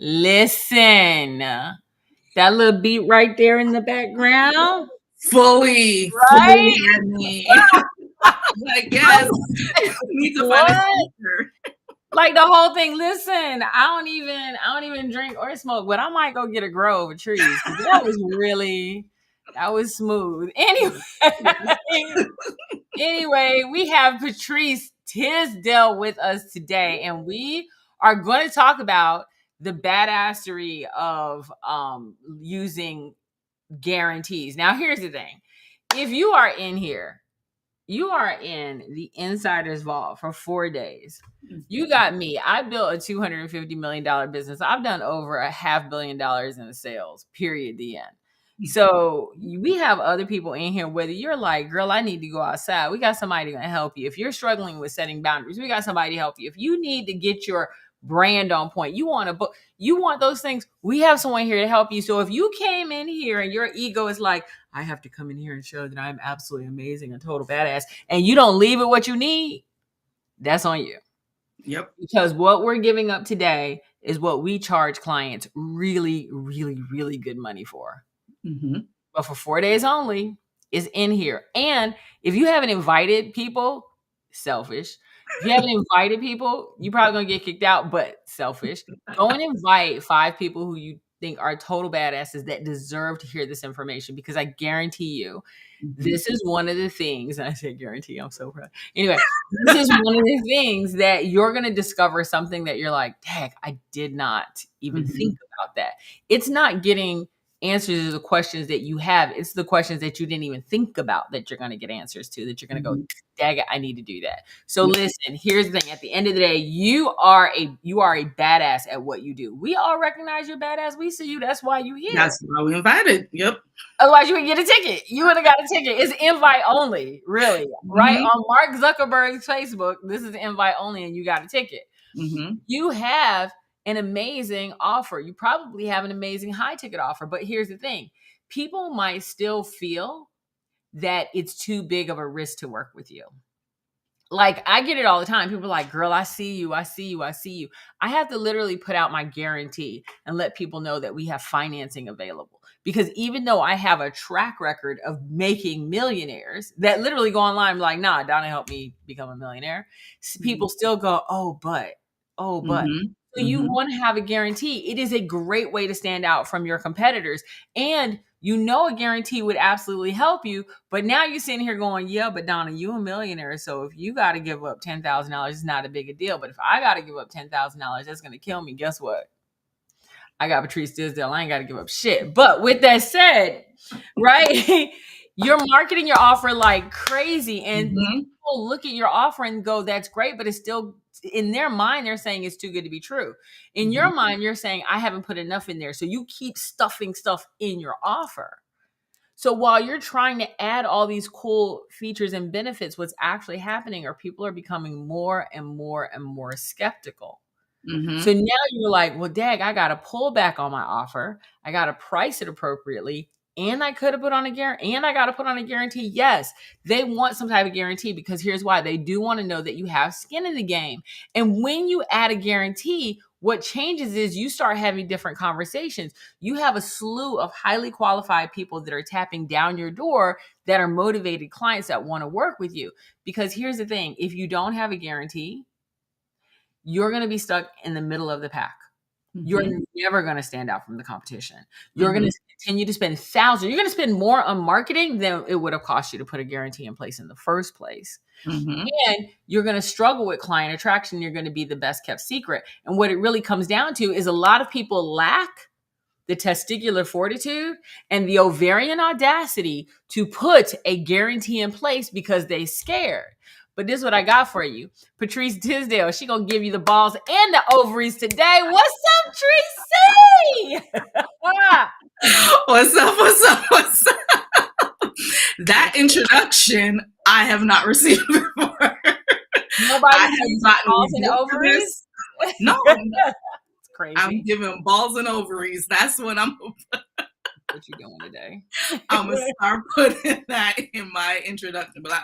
Listen, that little beat right there in the background. Fully had me. Like, yes, need to find a speaker. Like the whole thing. Listen, I don't even drink or smoke, but I might go get a grove of trees. That was smooth. Anyway, we have Patrice Tisdale with us today, and we are going to talk about the badassery of using guarantees. Now, here's the thing. If you are in here, you are in the insider's vault for 4 days. You got me. I built a $250 million business. I've done over $500 million in sales, period, the end. So we have other people in here, whether you're like, girl, I need to go outside. We got somebody going to help you. If you're struggling with setting boundaries, we got somebody to help you. If you need to get your brand on point, you want a book, you want those things, we have someone here to help you. So if you came in here and your ego is like, I have to come in here and show that I'm absolutely amazing, a total badass, and you don't leave it what you need, that's on you. Yep. Because what we're giving up today is what we charge clients really, really, really good money for. Mm-hmm. But for 4 days only is in here. And if you haven't invited people, selfish. If you haven't invited people, you're probably going to get kicked out, but selfish. Go and invite 5 people who you think are total badasses that deserve to hear this information, because I guarantee you, this is one of the things, and I say guarantee, I'm so proud. Anyway, this is one of the things that you're going to discover something that you're like, heck, I did not even think about that. It's not getting answers to the questions that you have. It's the questions that you didn't even think about that you're going to get answers to, that you're going to go, dag it, I need to do that. So listen, here's the thing. At the end of the day, you are a badass at what you do. We all recognize you're badass. We see you. That's why you here. That's why we invited. Yep. Otherwise you would get a ticket. You would have got a ticket. It's invite only, really. Right? On Mark Zuckerberg's Facebook, this is invite only and you got a ticket. You have an amazing offer. You probably have an amazing high ticket offer. But here's the thing. People might still feel that it's too big of a risk to work with you. Like, I get it all the time. People are like, girl, I see you. I see you. I see you. I have to literally put out my guarantee and let people know that we have financing available. Because even though I have a track record of making millionaires that literally go online like, nah, Donna helped me become a millionaire. People still go, oh, but. So you want to have a guarantee. It is a great way to stand out from your competitors. And you know a guarantee would absolutely help you. But now you're sitting here going, yeah, but Donna, you a millionaire. So if you got to give up $10,000, it's not a big a deal. But if I got to give up $10,000, that's going to kill me. Guess what? I got Patrice Tisdale. I ain't got to give up shit. But with that said, right, you're marketing your offer like crazy. And people look at your offer and go, that's great. But it's still, in their mind, they're saying it's too good to be true. In your mind, you're saying, I haven't put enough in there. So you keep stuffing stuff in your offer. So while you're trying to add all these cool features and benefits, what's actually happening are people are becoming more and more and more skeptical. So now you're like, well, dag, I got to pull back on my offer. I got to price it appropriately. And I could have put on a guarantee, and I got to put on a guarantee. Yes, they want some type of guarantee, because here's why. They do want to know that you have skin in the game. And when you add a guarantee, what changes is you start having different conversations. You have a slew of highly qualified people that are tapping down your door that are motivated clients that want to work with you. Because here's the thing. If you don't have a guarantee, you're going to be stuck in the middle of the pack. You're never going to stand out from the competition. You're going to continue to spend thousands. You're going to spend more on marketing than it would have cost you to put a guarantee in place in the first place. And you're going to struggle with client attraction. You're going to be the best kept secret. And what it really comes down to is a lot of people lack the testicular fortitude and the ovarian audacity to put a guarantee in place because they're scared. But this is what I got for you. Patrice Tisdale, she going to give you the balls and the ovaries today. What's up, Tracy? What's up? What's up? What's up? That introduction I have not received before. Nobody has balls and ovaries? No. crazy. I'm giving balls and ovaries. That's what I'm. What you doing today? I'm gonna start putting that in my introduction, but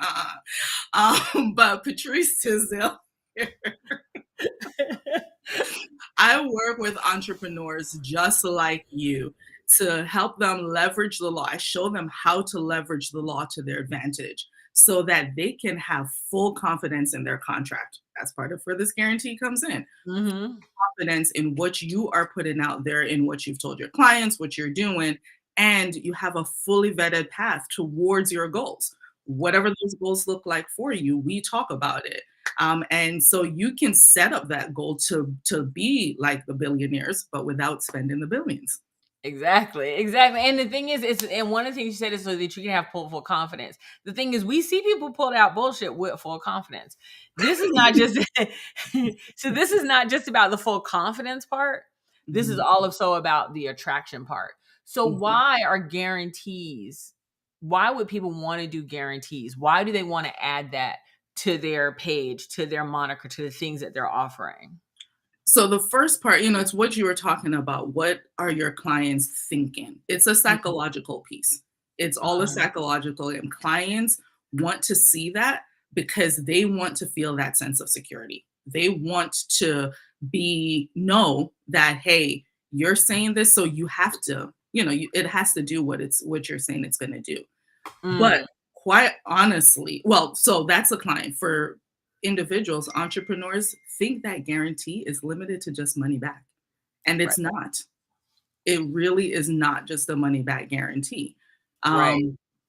but Patrice Tisdale. I work with entrepreneurs just like you to help them leverage the law. I show them how to leverage the law to their advantage so that they can have full confidence in their contract. That's part of where this guarantee comes in. Mm-hmm. Confidence in what you are putting out there, in what you've told your clients, what you're doing, and you have a fully vetted path towards your goals. Whatever those goals look like for you, we talk about it. And so you can set up that goal to be like the billionaires, but without spending the billions. Exactly. And the thing is, and one of the things you said is so that you can have full confidence. The thing is, we see people pull out bullshit with full confidence. This is not just so. This is not just about the full confidence part. This is also about the attraction part. So why are guarantees? Why would people want to do guarantees? Why do they want to add that to their page, to their moniker, to the things that they're offering? So the first part, it's what you were talking about. What are your clients thinking? It's a psychological piece. It's all a psychological, and clients want to see that because they want to feel that sense of security. They want to know that, hey, you're saying this, so you have to, it has to do what you're saying it's going to do. But quite honestly, so that's a client. For individuals, entrepreneurs think that guarantee is limited to just money back. And it's not. It really is not just a money back guarantee.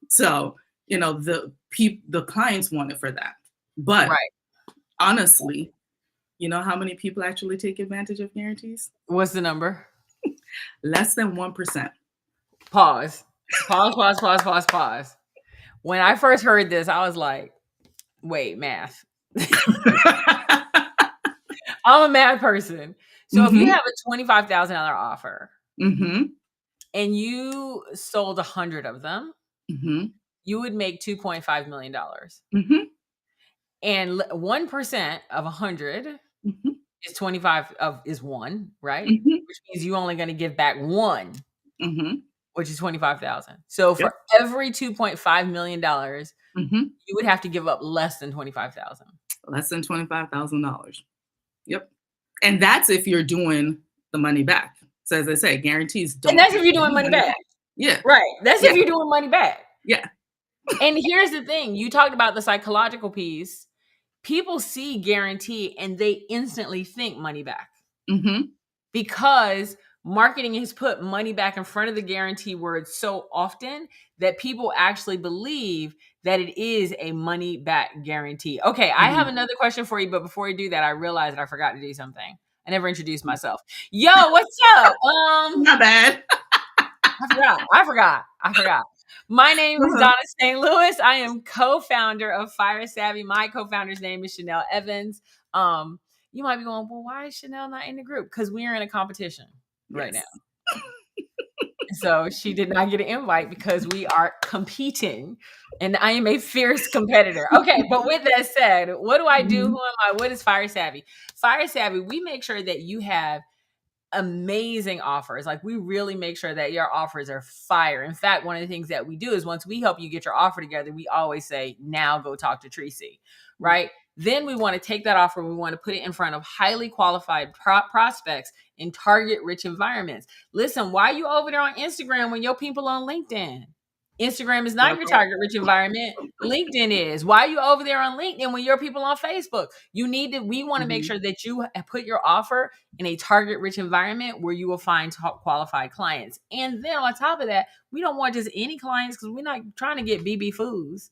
So, the clients want it for that. But honestly, you know how many people actually take advantage of guarantees? What's the number? Less than 1%. Pause. When I first heard this, I was like, wait, math. I'm a math person. So if you have a $25,000 offer and you sold 100 of them, you would make $2.5 million. And 1% of 100 is 25 is one, right? Which means you're only going to give back one, which is 25,000. So for every $2.5 million, you would have to give up less than 25,000. Less than $25,000. Yep. And that's if you're doing the money back. So as I say, guarantees don't. And that's if you're doing money back. Yeah. Right. That's if you're doing money back. Yeah. And here's the thing. You talked about the psychological piece. People see guarantee and they instantly think money back. Because marketing has put money back in front of the guarantee word so often that people actually believe that it is a money back guarantee. Okay, I have another question for you, but before we do that, I realized I forgot to do something. I never introduced myself. Yo, what's up? Not bad. I forgot. My name is Donna St. Louis. I am co-founder of Fire Savvy. My co-founder's name is Chanel Evans. You might be going, well, why is Chanel not in the group? Because we are in a competition right now. So she did not get an invite because we are competing and I am a fierce competitor. Okay, but with that said, what do I do? Who am I? What is Fire Savvy? Fire Savvy, we make sure that you have amazing offers. Like we really make sure that your offers are fire. In fact, one of the things that we do is once we help you get your offer together, we always say, now go talk to Tracy, right? Then we want to take that offer. We want to put it in front of highly qualified prospects in target rich environments. Listen, why are you over there on Instagram when your people on LinkedIn? Instagram is not your target rich environment. LinkedIn is. Why are you over there on LinkedIn when your people on Facebook? We want to make sure that you put your offer in a target rich environment where you will find top qualified clients. And then on top of that, we don't want just any clients because we're not trying to get BB Foods.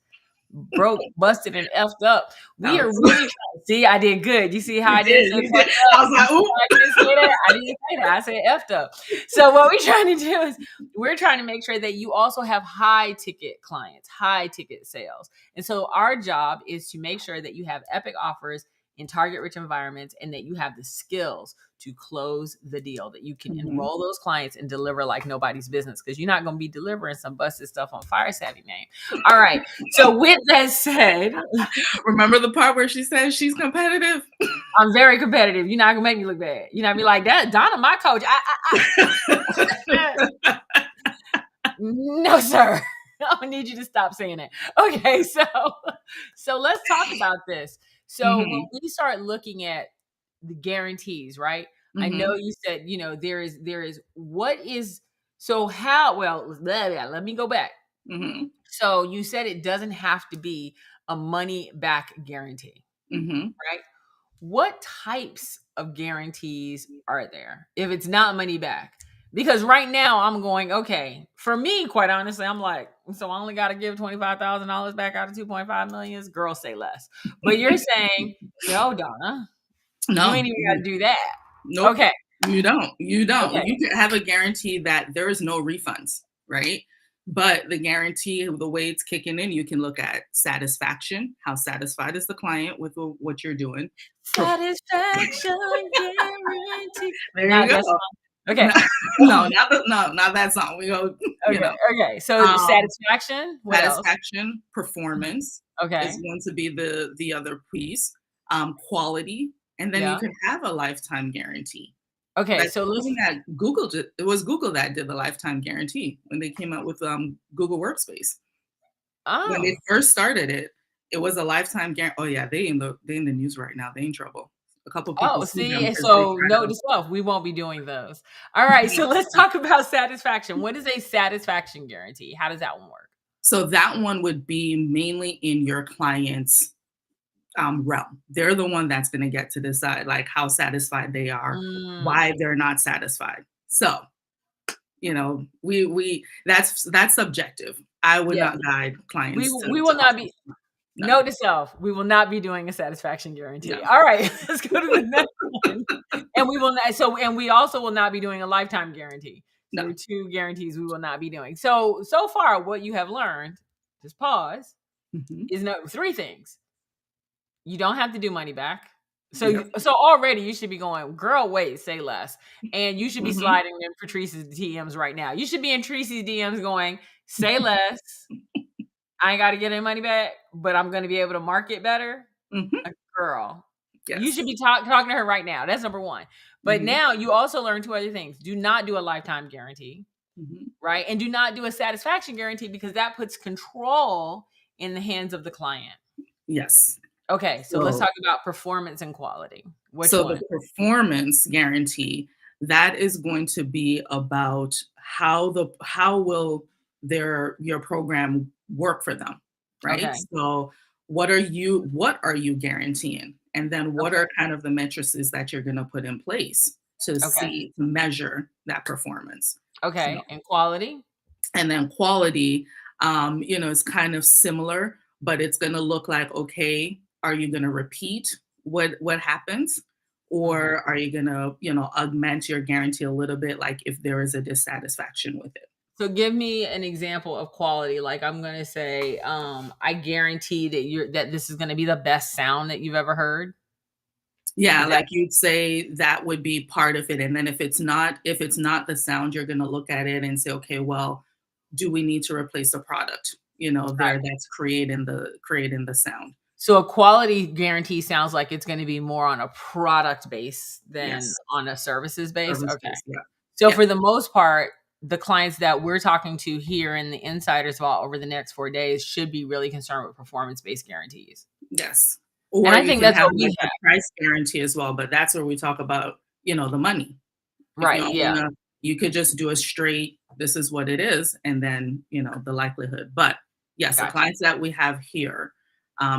Broke, busted, and effed up. We are really trying to see. I did good. You see how I did? I was like, ooh. I didn't say that. I didn't say that. I said effed up. So what we're trying to do is we're trying to make sure that you also have high ticket clients, high ticket sales. And so our job is to make sure that you have epic offers in target rich environments, and that you have the skills to close the deal, that you can enroll those clients and deliver like nobody's business, because you're not going to be delivering some busted stuff on Fire Savvy name. All right. So with that said, remember the part where she says she's competitive? I'm very competitive. You're not going to make me look bad. You're not going to be like, that Donna, my coach. No, sir. I need you to stop saying that. Okay, so let's talk about this. So when we start looking at the guarantees, right? I know you said, there is what is, so how, well, let me go back. So you said it doesn't have to be a money back guarantee, right? What types of guarantees are there if it's not money back? Because right now I'm going, okay, for me, quite honestly, I'm like, so I only got to give $25,000 back out of 2.5 million. Girls say less. But you're saying, no, Donna, no, you ain't even got to do that. Nope. Okay. You don't. Okay. You can have a guarantee that there is no refunds, right? But the guarantee, the way it's kicking in, you can look at satisfaction. How satisfied is the client with what you're doing? Satisfaction guarantee. There you go. Okay. No, not that song. We go. Okay. So satisfaction. What satisfaction, else? Performance. Okay. Is going to be the other piece. Quality, and then you can have a lifetime guarantee. Okay, so looking at Google, it was Google that did the lifetime guarantee when they came out with Google Workspace. When they first started it, it was a lifetime guarantee. Oh yeah, they in the news right now. They in trouble. A couple of people. Oh, see, so note to self, we won't be doing those. All right, so let's talk about satisfaction. What is a satisfaction guarantee? How does that one work? So that one would be mainly in your client's realm. They're the one that's going to get to decide like how satisfied they are, why they're not satisfied. So, we that's subjective. I would not guide clients. We will not be. Note to self, we will not be doing a satisfaction guarantee. No. All right, let's go to the next one. And we will not. So, and we also will not be doing a lifetime guarantee. So there are two guarantees we will not be doing. So far, what you have learned, just pause, is three things. You don't have to do money back. So already you should be going, girl, wait, say less. And you should be sliding in Patrice's DMs right now. You should be in Tracy's DMs going, say less. I ain't got to get any money back, but I'm going to be able to market better. Girl, you should be talking to her right now. That's number one. But now you also learn two other things. Do not do a lifetime guarantee, right? And do not do a satisfaction guarantee, because that puts control in the hands of the client. Yes. Okay, so let's talk about performance and quality. Which one? The performance guarantee, that is going to be about how will your program work for them, right? Okay. So what are you guaranteeing? And then what are kind of the metrics that you're going to put in place to measure that performance? Okay, and quality? And then quality, is kind of similar, but it's going to look like, okay, are you going to repeat what happens? Or are you going to, augment your guarantee a little bit, like if there is a dissatisfaction with it? So give me an example of quality. Like I'm going to say, I guarantee that this is going to be the best sound that you've ever heard. Yeah, like you'd say that would be part of it. And then if it's not the sound, you're going to look at it and say, okay, well, do we need to replace the product? That's creating the sound. So a quality guarantee sounds like it's going to be more on a product base than on a services base. Okay. So for the most part, the clients that we're talking to here in the Insiders Vault over the next 4 days should be really concerned with performance-based guarantees. Yes. Or and I think that's what we have. A price guarantee as well, but that's where we talk about, the money. Right. You could just do a straight, this is what it is, and then, the likelihood. But yes, the clients that we have here,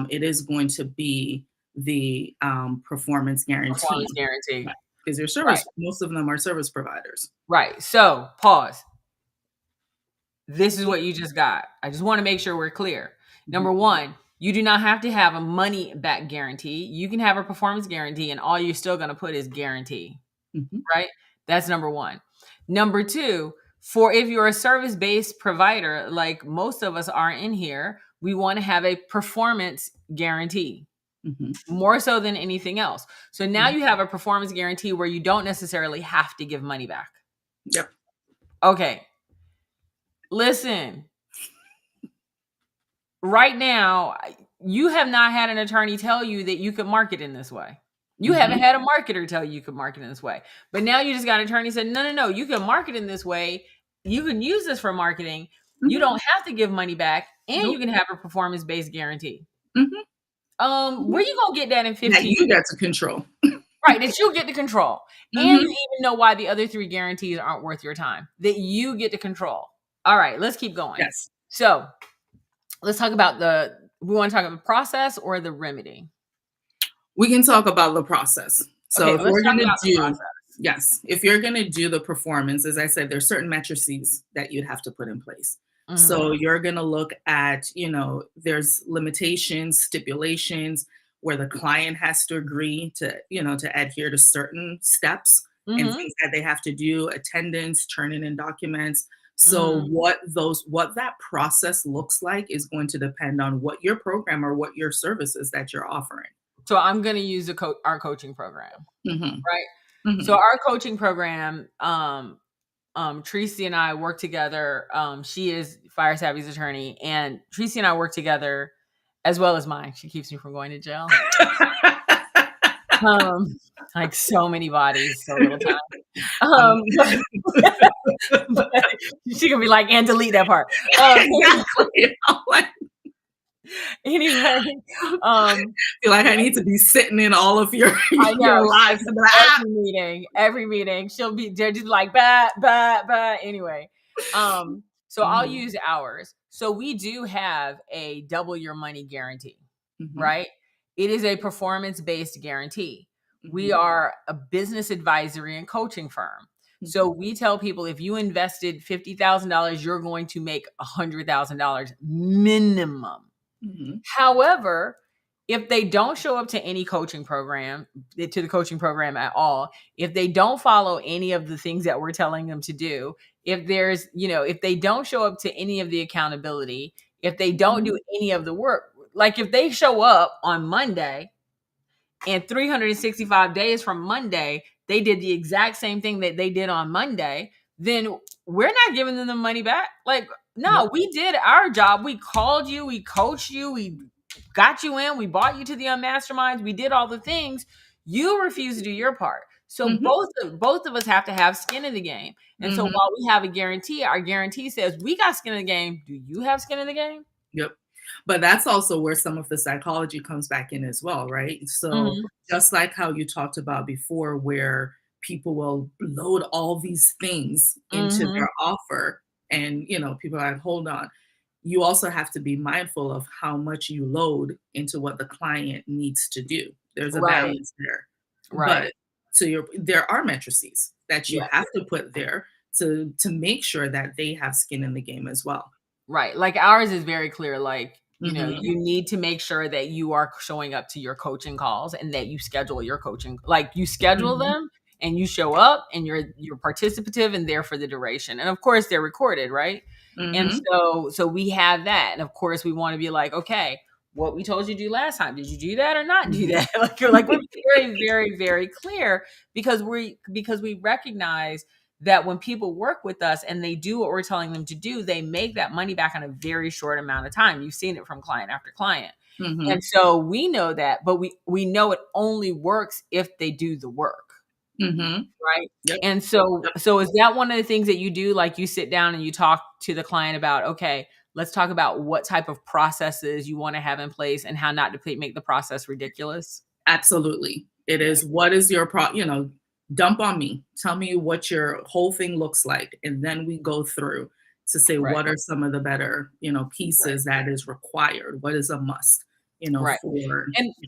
it is going to be the performance guarantee. Because your service, most of them are service providers. Right. So pause. This is what you just got. I just want to make sure we're clear. Number one, you do not have to have a money back guarantee. You can have a performance guarantee, and all you're still going to put is guarantee. Right. That's number one. Number two, if you're a service-based provider, like most of us are in here, we want to have a performance guarantee. more so than anything else. So now you have a performance guarantee where you don't necessarily have to give money back. Yep. Okay. Listen, right now, you have not had an attorney tell you that you could market in this way. You haven't had a marketer tell you could market in this way. But now you just got an attorney said, no, you can market in this way. You can use this for marketing. You don't have to give money back, and you can have a performance-based guarantee. Where you gonna get that in 15 that you get to control? Right, that you get to control. And you even know why the other 3 guarantees aren't worth your time. That you get to control. All right, let's keep going. Yes. So let's talk about we want to talk about the process or the remedy? We can talk about the process. So if we're going to do, yes, if you're going to do the performance, as I said, there's certain matrices that you'd have to put in place. So you're going to look at, there's limitations, stipulations where the client has to agree to, to adhere to certain steps and things that they have to do, attendance, turning in documents. So what that process looks like is going to depend on what your program or what your services that you're offering. So I'm going to use our coaching program, right? So our coaching program, Tracy and I work together. She is Fire Savvy's attorney, and Tracy and I work together as well as mine. She keeps me from going to jail. Like so many bodies, so little time. But she can be like, and delete that part. Anyway, feel like I need to be sitting in all of your lives. Every meeting, she'll be there just like bah. Anyway, so I'll use ours. So we do have a double your money guarantee, right? It is a performance-based guarantee. We are a business advisory and coaching firm. So we tell people if you invested $50,000, you're going to make $100,000 minimum. However, if they don't show up to any coaching program, to the coaching program at all, if they don't follow any of the things that we're telling them to do, if there's, if they don't show up to any of the accountability, if they don't do any of the work, like if they show up on Monday and 365 days from Monday, they did the exact same thing that they did on Monday, then we're not giving them the money back. Like, no, we did our job. We called you, we coached you, we got you in, we brought you to the masterminds, we did all the things. You refuse to do your part. So both of us have to have skin in the game. And so while we have a guarantee, our guarantee says we got skin in the game. Do you have skin in the game? Yep. But that's also where some of the psychology comes back in as well, right? So just like how you talked about before, where people will load all these things into their offer and, people are like, hold on. You also have to be mindful of how much you load into what the client needs to do. There's a balance there. Right. But there are matrices that you have to put there to make sure that they have skin in the game as well. Right. Like ours is very clear. Like, you need to make sure that you are showing up to your coaching calls and that you schedule your coaching, like you schedule them and you show up and you're participative and there for the duration. And of course they're recorded. Right. And so we have that. And of course we want to be like, okay, what we told you to do last time, did you do that or not do that? like we're very, very, very clear because we recognize that when people work with us and they do what we're telling them to do, they make that money back in a very short amount of time. You've seen it from client after client. And so we know that, but we know it only works if they do the work. Right. Yep. And so is that one of the things that you do? Like you sit down and you talk to the client about, okay, let's talk about what type of processes you want to have in place and how not to make the process ridiculous. Absolutely. It is. What is your dump on me. Tell me what your whole thing looks like. And then we go through to say, what are some of the better, pieces that is required? What is a must, for.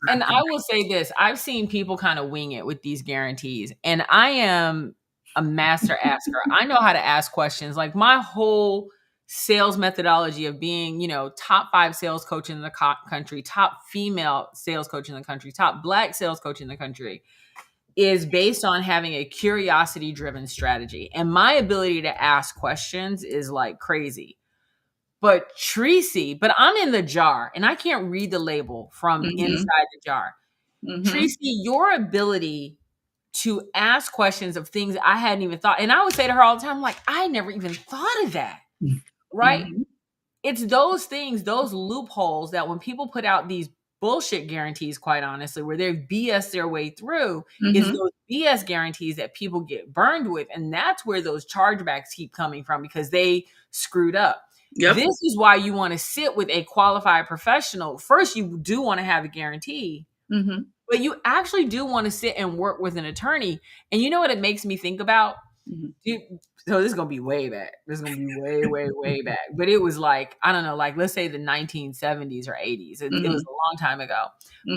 And I will say this, I've seen people kind of wing it with these guarantees. And I am a master asker. I know how to ask questions. Like my whole sales methodology of being, top 5 sales coach in the country, top female sales coach in the country, top Black sales coach in the country, is based on having a curiosity-driven strategy. And my ability to ask questions is like crazy. But Tracy, but I'm in the jar and I can't read the label from inside the jar. Tracy, your ability to ask questions of things I hadn't even thought, and I would say to her all the time, like, I never even thought of that. Right? It's those things, those loopholes that when people put out these bullshit guarantees, quite honestly, where they BS their way through, is those BS guarantees that people get burned with. And that's where those chargebacks keep coming from because they screwed up. Yep. This is why you want to sit with a qualified professional. First, you do want to have a guarantee, but you actually do want to sit and work with an attorney. And you know what it makes me think about? So this is going to be way back. This is going to be way, way, way back. But it was like, I don't know, like let's say the 1970s or 80s. It was a long time ago.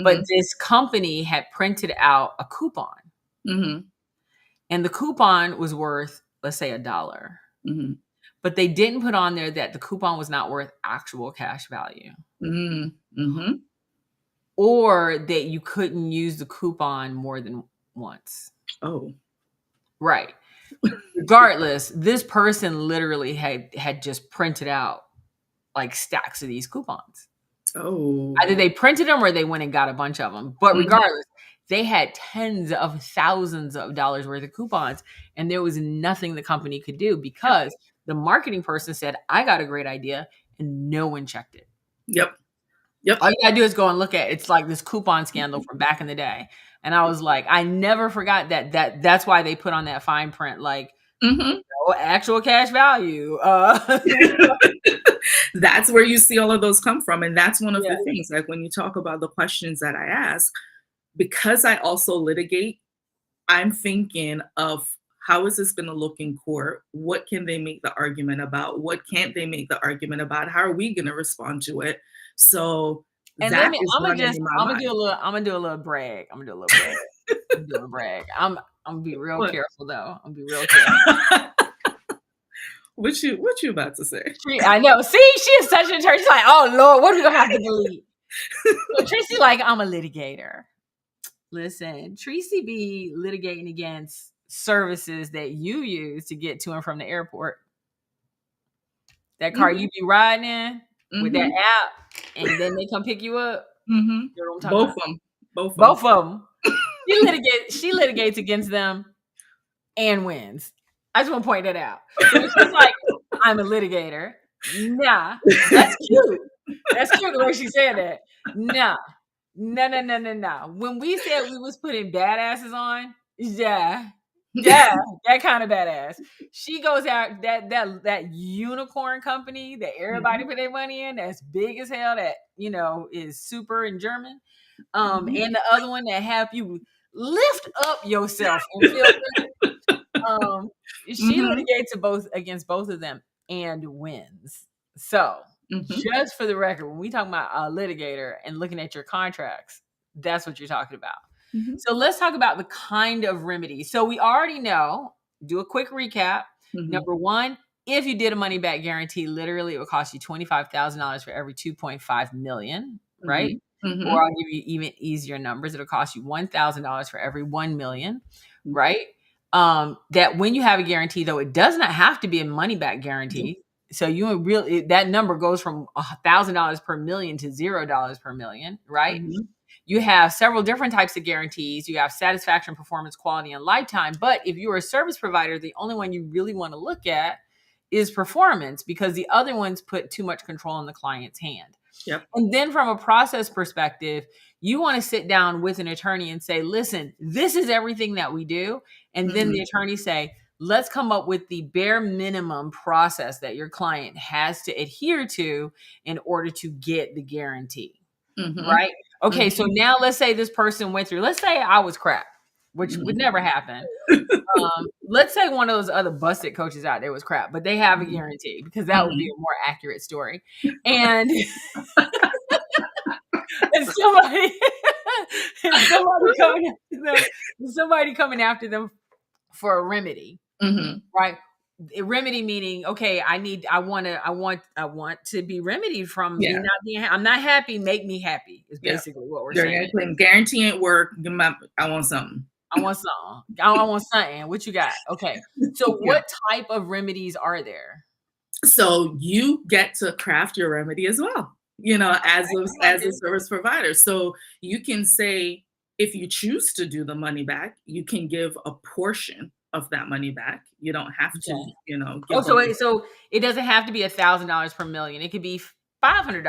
But this company had printed out a coupon. And the coupon was worth, let's say, $1. But they didn't put on there that the coupon was not worth actual cash value. Or that you couldn't use the coupon more than once. Oh. Right. Regardless, this person literally had just printed out like stacks of these coupons. Oh. Either they printed them or they went and got a bunch of them. But regardless, they had tens of thousands of dollars worth of coupons. And there was nothing the company could do because the marketing person said, I got a great idea. And no one checked it. Yep. All you gotta do is go and look at it. It's like this coupon scandal from back in the day. And I was like, I never forgot that's why they put on that fine print, like actual cash value. That's where you see all of those come from. And that's one of the things, like when you talk about the questions that I ask, because I also litigate, I'm thinking of how is this going to look in court? What can they make the argument about? What can't they make the argument about? How are we going to respond to it? So and I'm gonna do a little brag. I'm gonna do a brag. I'm gonna be real careful though. I'm gonna be real careful. What you about to say? I know. See, she is such an attorney. She's like, oh Lord, what are we gonna have to delete? So Tracy, like, I'm a litigator. Listen, Tracy be litigating against services that you use to get to and from the airport. That car you be riding in with that app, and then they come pick you up. You know what I'm talking about? Both of them. She litigates against them and wins. I just want to point that out. So she's like, I'm a litigator. Nah, that's cute. That's cute the way she said that. Nah. No. When we said we was putting badasses on, that kind of badass. She goes out that unicorn company that everybody put their money in, that's big as hell, that is super in German. And the other one that have you lift up yourself and feel good. She litigates against both of them and wins. So just for the record, when we talk about a litigator and looking at your contracts, that's what you're talking about. So let's talk about the kind of remedy. So we already know, do a quick recap. Number one, if you did a money back guarantee, literally it would cost you $25,000 for every 2.5 million, right? Or I'll give you even easier numbers. It'll cost you $1,000 for every 1 million, right? That when you have a guarantee, though, it does not have to be a money back guarantee. So that number goes from $1,000 per million to $0 per million, right? You have several different types of guarantees. You have satisfaction, performance, quality, and lifetime. But if you're a service provider, the only one you really want to look at is performance, because the other ones put too much control in the client's hand. And then from a process perspective, you want to sit down with an attorney and say, listen, this is everything that we do. And then the attorney say, let's come up with the bare minimum process that your client has to adhere to in order to get the guarantee. Right? Okay, so now let's say this person went through, let's say I was crap, which would never happen. Let's say one of those other busted coaches out there was crap, but they have a guarantee, because that would be a more accurate story. And, and somebody coming after them for a remedy, right? A remedy meaning, okay, I want to be remedied from me not being. I'm not happy. Make me happy is basically what we're saying. Guarantee ain't work. I want something. I want something. What you got? Okay. So what type of remedies are there? So you get to craft your remedy as well, as a service provider. So you can say, if you choose to do the money back, you can give a portion of that money back. You don't have to, give so it doesn't have to be $1,000 per million. It could be $500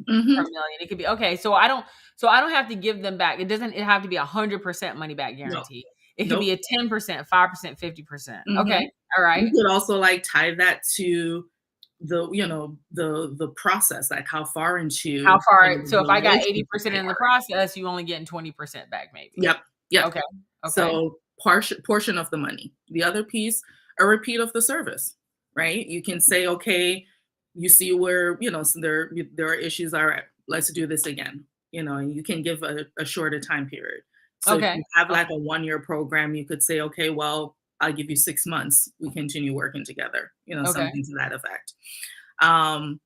per million. It could be okay. So I don't have to give them back. It doesn't have to be 100% money back guarantee. It could be a 10%, 5%, 50%. Okay. All right. You could also tie that to the process, like how far so if I got 80% in the process, you only getting 20% back, maybe. Yep. Okay. So portion of the money. The other piece, a repeat of the service, right? You can say, okay, you see where so there are issues. All right, let's do this again. And you can give a shorter time period. So if you have a 1-year program, you could say, okay, well, I'll give you 6 months. We continue working together, something to that effect. And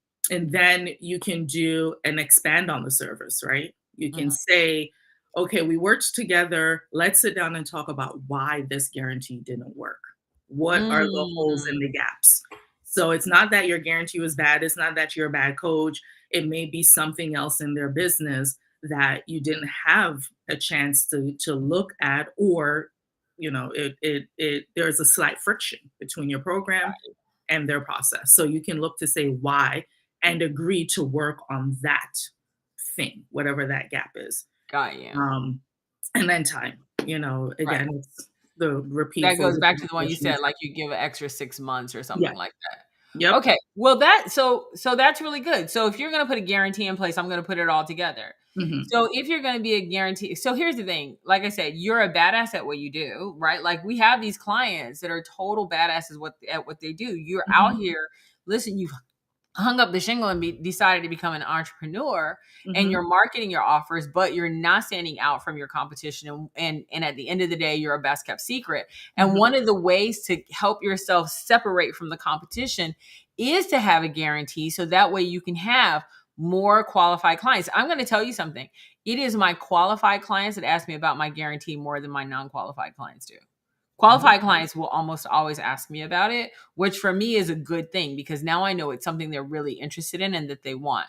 then you can do and expand on the service, right? You can say, okay, we worked together. Let's sit down and talk about why this guarantee didn't work. What are the holes and the gaps? So it's not that your guarantee was bad. It's not that you're a bad coach. It may be something else in their business that you didn't have a chance to look at, or there's a slight friction between your program and their process. So you can look to say why and agree to work on that thing, whatever that gap is. Got you. And then time, again, it's the repeat. That goes back to the one you said, like you give an extra 6 months or something like that. Yep. Okay. Well, so that's really good. So if you're going to put a guarantee in place, I'm going to put it all together. So if you're going to be a guarantee, so here's the thing, like I said, you're a badass at what you do, right? Like we have these clients that are total badasses at what they do. You're out here, listen, you've hung up the shingle and decided to become an entrepreneur, and you're marketing your offers, but you're not standing out from your competition. And at the end of the day, you're a best kept secret. And one of the ways to help yourself separate from the competition is to have a guarantee. So that way you can have more qualified clients. I'm going to tell you something. It is my qualified clients that ask me about my guarantee more than my non-qualified clients do. Qualified clients will almost always ask me about it, which for me is a good thing because now I know it's something they're really interested in and that they want.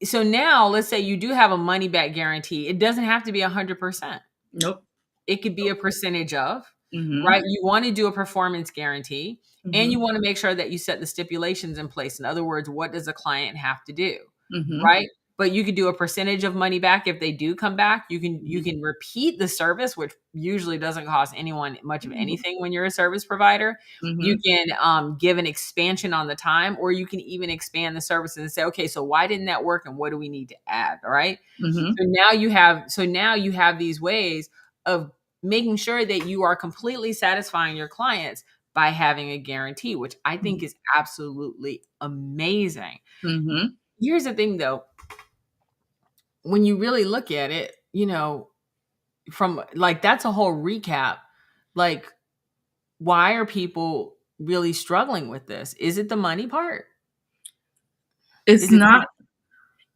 So now let's say you do have a money back guarantee. It doesn't have to be 100%. Nope. It could be a percentage of, right? You want to do a performance guarantee and you want to make sure that you set the stipulations in place. In other words, what does a client have to do, right? But you could do a percentage of money back if they do come back. You can repeat the service, which usually doesn't cost anyone much of anything when you're a service provider. You can give an expansion on the time, or you can even expand the services and say, okay, so why didn't that work, and what do we need to add? All right. So now you have these ways of making sure that you are completely satisfying your clients by having a guarantee, which I think is absolutely amazing. Here's the thing, though. When you really look at it, from like, that's a whole recap. Like, why are people really struggling with this? Is it the money part? Is it that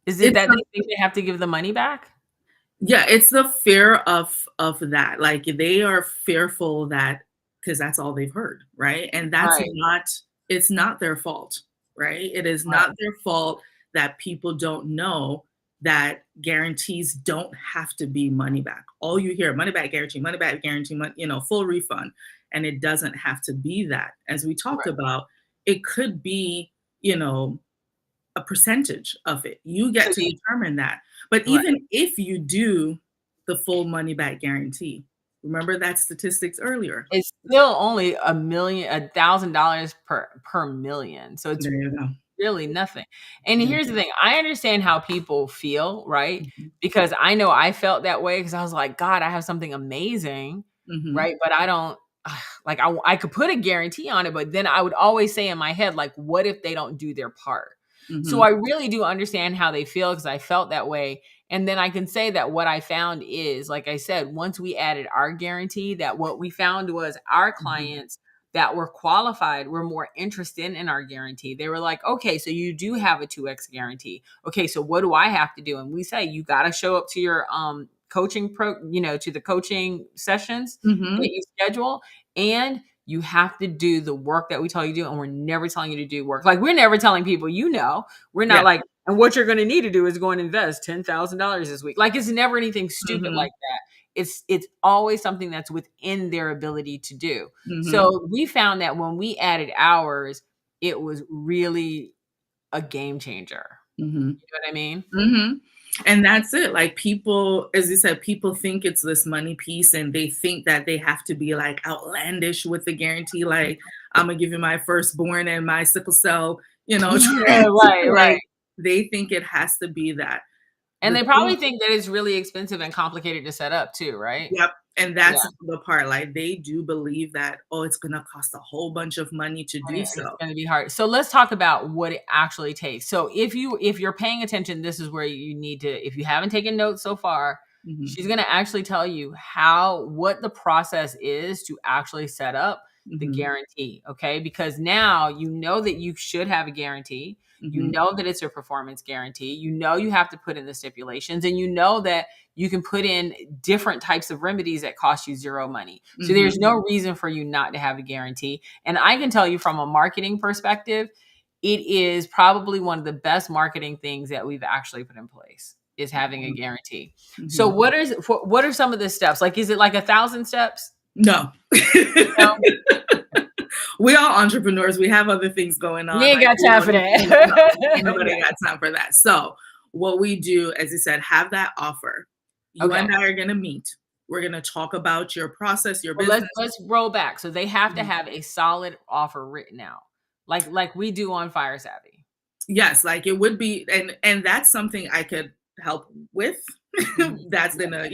they think they have to give the money back? Yeah, it's the fear of that. Like they are fearful that, because that's all they've heard, right? And that's it's not their fault, right? It is not their fault that people don't know that guarantees don't have to be money back. All you hear, money back guarantee, full refund. And it doesn't have to be that. As we talked about, it could be, a percentage of it. You get to determine that. But even if you do the full money back guarantee, remember that statistics earlier. It's still only $1,000 per million. So it's really nothing. And here's the thing. I understand how people feel, right? Because I know I felt that way because I was like, God, I have something amazing, right? But I don't, like, I could put a guarantee on it, but then I would always say in my head, like, what if they don't do their part? So I really do understand how they feel because I felt that way. And then I can say that what I found is, like I said, once we added our guarantee, that what we found was our clients that were qualified were more interested in our guarantee. They were like, okay, so you do have a 2X guarantee. Okay, so what do I have to do? And we say, you got to show up to your coaching to the coaching sessions that you schedule. And You have to do the work that we tell you to do, and we're never telling you to do work. Like, we're never telling people, we're not like, and what you're going to need to do is go and invest $10,000 this week. Like, it's never anything stupid like that. It's always something that's within their ability to do. So we found that when we added hours, it was really a game changer. You know what I mean? And that's it. Like, people, as you said, people think it's this money piece, and they think that they have to be like outlandish with the guarantee. Like, I'm gonna give you my firstborn and my sickle cell, right. They think it has to be that. And they probably think that it's really expensive and complicated to set up too, right? Yep. And that's the part. Like, they do believe that, it's going to cost a whole bunch of money to do so. It's going to be hard. So let's talk about what it actually takes. So if you're paying attention, this is where you need to, if you haven't taken notes so far, she's going to actually tell you what the process is to actually set up the guarantee. Okay. Because now you know that you should have a guarantee. You know that it's a performance guarantee. You know you have to put in the stipulations, and you know that you can put in different types of remedies that cost you zero money. So there's no reason for you not to have a guarantee. And I can tell you from a marketing perspective, it is probably one of the best marketing things that we've actually put in place, is having a guarantee. So what are some of the steps? Like, is it like 1,000 steps? No. We all entrepreneurs. We have other things going on. We ain't got time for that. Nobody got time for that. So what we do, as you said, have that offer. You and I are going to meet. We're going to talk about your process, your business. Let's roll back. So they have to have a solid offer written out, like we do on Fire Savvy. Yes, like it would be, and that's something I could help with. That's gonna,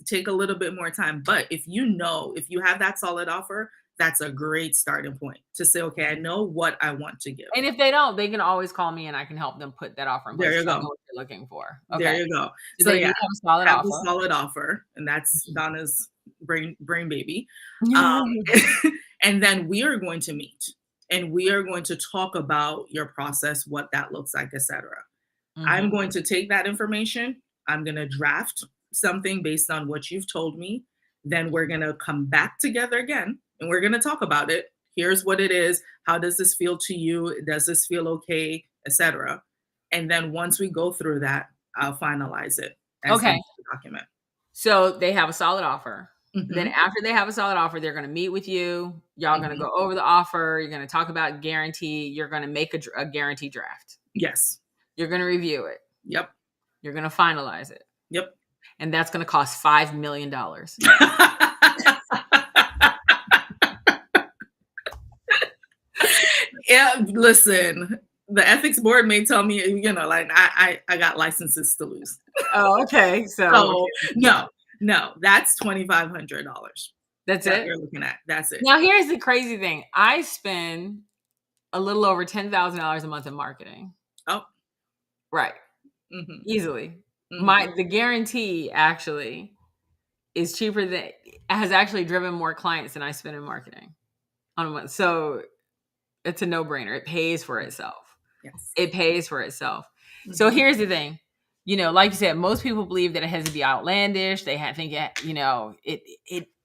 take a little bit more time. But if you have that solid offer, that's a great starting point to say, okay, I know what I want to give. And if they don't, they can always call me and I can help them put that offer in place. There you go. I know what you're looking for. Okay. There you go. So have a solid offer. A solid offer, and that's Donna's brain baby. And then we are going to meet, and we are going to talk about your process, what that looks like, etc. I'm going to take that information. I'm going to draft something based on what you've told me. Then we're going to come back together again, and we're going to talk about it. Here's what it is. How does this feel to you? Does this feel okay, etc. And then once we go through that, I'll finalize it. Okay. Document. So they have a solid offer. Then after they have a solid offer, they're going to meet with you. Y'all going to go over the offer. You're going to talk about guarantee. You're going to make a guarantee draft. Yes. You're going to review it. Yep. You're going to finalize it. Yep. And that's going to cost $5 million. Yeah, listen, the ethics board may tell me, like I got licenses to lose. Oh, okay. So no, that's $2,500. That's it? You're looking at. That's it. Now, here's the crazy thing. I spend a little over $10,000 a month in marketing. Oh. Right. Easily. The guarantee actually is cheaper has actually driven more clients than I spend in marketing on a month. So it's a no-brainer. It pays for itself. Yes. It pays for itself. So here's the thing. Like you said, most people believe that it has to be outlandish. They think,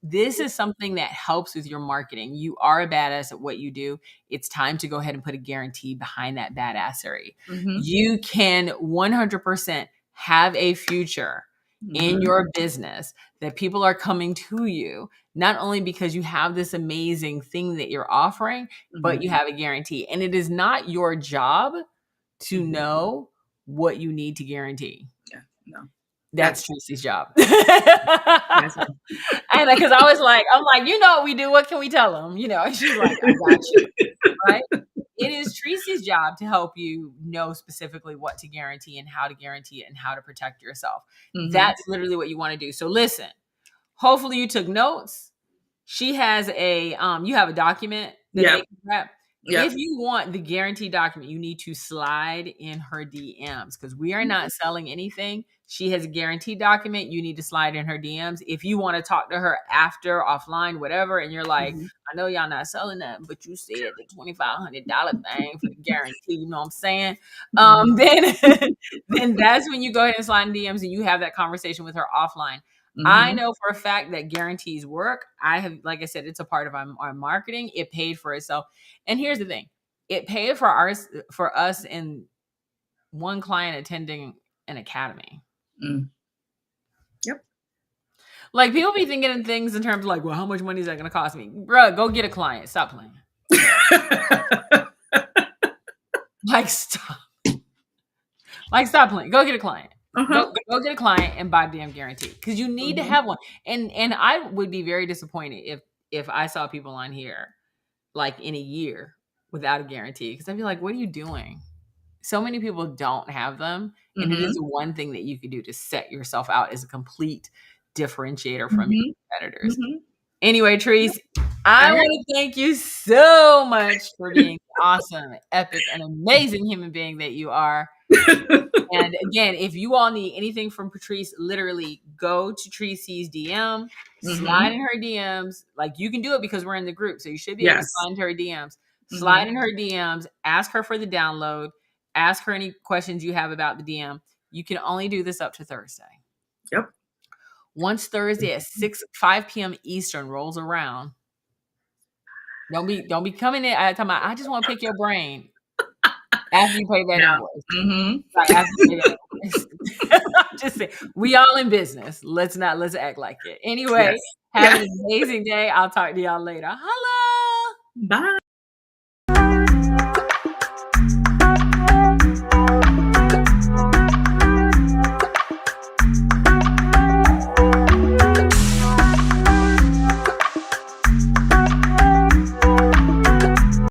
this is something that helps with your marketing. You are a badass at what you do. It's time to go ahead and put a guarantee behind that badassery. You can 100% have a future in your business that people are coming to you, not only because you have this amazing thing that you're offering, but you have a guarantee. And it is not your job to know what you need to guarantee. Yeah, no. That's Tracy's job. And because I'm like, what we do? What can we tell them? And she's like, I got you. Right? It is Tracy's job to help you know specifically what to guarantee and how to guarantee it and how to protect yourself. That's literally what you want to do. So listen, hopefully you took notes. She has you have a document that they can prep. If you want the guarantee document, you need to slide in her DMs because we are not selling anything. She has a guarantee document. You need to slide in her DMs. If you want to talk to her after, offline, whatever, and you're like, I know y'all not selling that, but you said the $2,500 thing for the guarantee, you know what I'm saying? Then that's when you go ahead and slide in DMs and you have that conversation with her offline. I know for a fact that guarantees work. I have, like I said, it's a part of our marketing. It paid for itself. And here's the thing. It paid for us in one client attending an academy. Yep. Like, people be thinking in things in terms of like, well, how much money is that going to cost me? Bruh, go get a client. Stop playing. Like, stop. Like, stop playing. Go get a client. Go get a client and buy damn guarantee, because you need to have one. And I would be very disappointed if I saw people on here like in a year without a guarantee, because I'd be like, what are you doing? So many people don't have them, and it is one thing that you could do to set yourself out as a complete differentiator from your competitors. Anyway, Treese, I want to thank you so much for being awesome, epic, and amazing human being that you are. And again, if you all need anything from Patrice, literally go to Treese's DM, slide in her DMs. Like, you can do it because we're in the group, so you should be able to slide into her DMs. Slide in her DMs, ask her for the download, ask her any questions you have about the DM. You can only do this up to Thursday. Yep. Once Thursday at 5 p.m. Eastern rolls around, don't be coming in talking about, I just want to pick your brain. After you pay that invoice. Like, after you pay that invoice. Just say, we all in business. Let's act like it. Anyway, have an amazing day. I'll talk to y'all later. Holla. Bye.